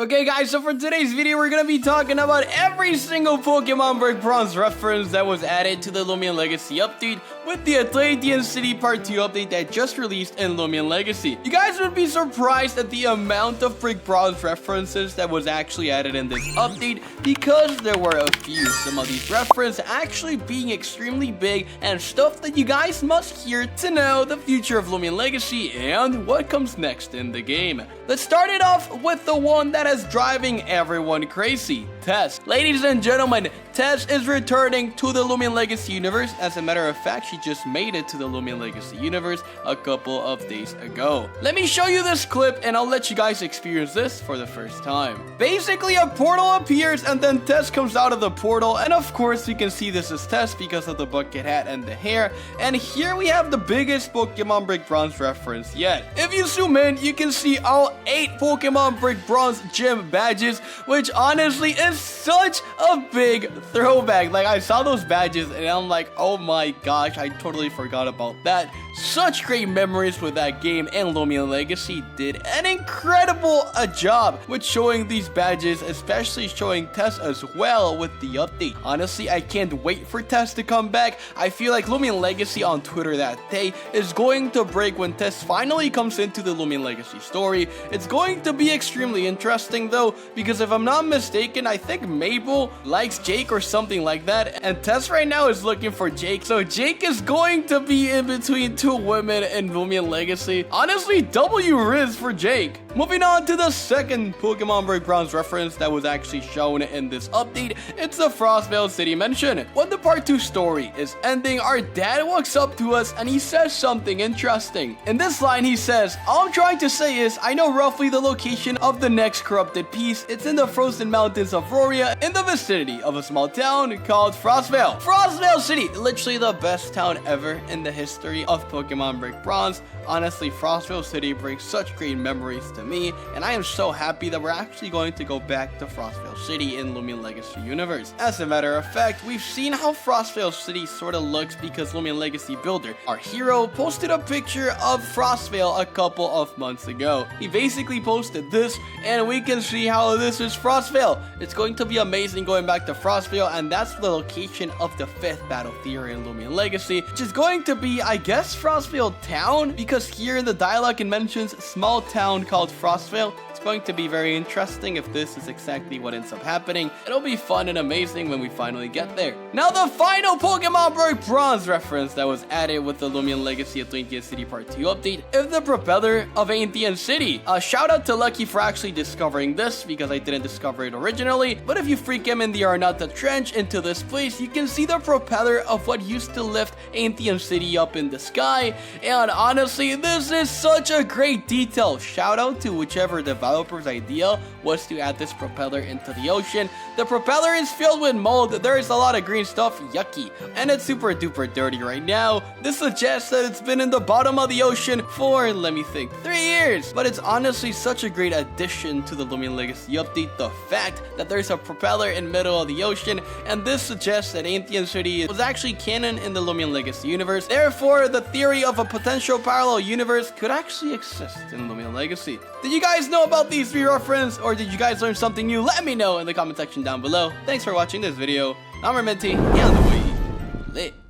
Okay guys, so for today's video, we're gonna be talking about every single Pokemon Break Bronze reference that was added to the Loomian Legacy update with the Atlantean City Part 2 update that just released in Loomian Legacy. You guys would be surprised at the amount of Break Bronze references that was actually added in this update because there were a few. Some of these references actually being extremely big and stuff that you guys must hear to know the future of Loomian Legacy and what comes next in the game. Let's start it off with the one that is driving everyone crazy, Tess. Ladies and gentlemen, Tess is returning to the Loomian Legacy universe. As a matter of fact, she just made it to the Loomian Legacy universe a couple of days ago. Let me show you this clip and I'll let you guys experience this for the first time. Basically, a portal appears and then Tess comes out of the portal, and of course we can see this is Tess because of the bucket hat and the hair. And here we have the biggest Pokemon Break Bronze reference yet. If you zoom in, you can see all 8 Pokemon Break Bronze gym badges, which honestly is such a big throwback. Like, I saw those badges and I'm like, oh my gosh, I totally forgot about that. Such great memories with that game, and Loomian Legacy did an incredible job with showing these badges, especially showing Tess as well with the update. Honestly, I can't wait for Tess to come back. I feel like Loomian Legacy on Twitter that day is going to break when Tess finally comes into the Loomian Legacy story. It's going to be extremely interesting though, because if I'm not mistaken, I think Mabel likes Jake or something like that, and Tess right now is looking for Jake. So Jake is going to be in between two women in Loomian Legacy. Honestly, W Riz for Jake. Moving on to the second Pokemon Break Bronze reference that was actually shown in this update, it's the Frostvale City Mansion. When the Part 2 story is ending, our dad walks up to us and he says something interesting. In this line, he says, "All I'm trying to say is, I know roughly the location of the next corrupted piece. It's in the frozen mountains of Roria, in the vicinity of a small town called Frostvale." Frostvale City, literally the best town ever in the history of Pokemon Break Bronze. Honestly, Frostvale City brings such great memories to me, and I am so happy that we're actually going to go back to Frostvale City in Loomian Legacy universe. As a matter of fact, we've seen how Frostvale City sort of looks because Loomian Legacy Builder, our hero, posted a picture of Frostvale a couple of months ago. He basically posted this, and we can see how this is Frostvale. It's going to be amazing going back to Frostvale, and that's the location of the 5th battle theory in Loomian Legacy, which is going to be, I guess, Frostvale Town, because here in the dialogue it mentions small town called Frostvale. It's going to be very interesting if this is exactly what ends up happening. It'll be fun and amazing when we finally get there. Now, the final Pokemon Break Bronze reference that was added with the Loomian Legacy Atlantean City Part 2 update is the propeller of Atlantean City. Shout out to Lucky for actually discovering this because I didn't discover it originally. But if you freak him in the Arnata Trench into this place, you can see the propeller of what used to lift Atlantean City up in the sky. And honestly, this is such a great detail. Shout out to whichever developer's idea was to add this propeller into the ocean. The propeller is filled with mold. There is a lot of green stuff, yucky, and it's super duper dirty right now. This suggests that it's been in the bottom of the ocean for, let me think, 3 years. But it's honestly such a great addition to the Loomian Legacy update, the fact that there's a propeller in the middle of the ocean, and this suggests that Atlantean City was actually canon in the Loomian Legacy universe. Therefore, the theory of a potential parallel universe could actually exist in Loomian Legacy. Did you guys know about these 3 references, or did you guys learn something new? Let me know in the comment section down below. Thanks for watching this video. I'm Armenti, and the way lit.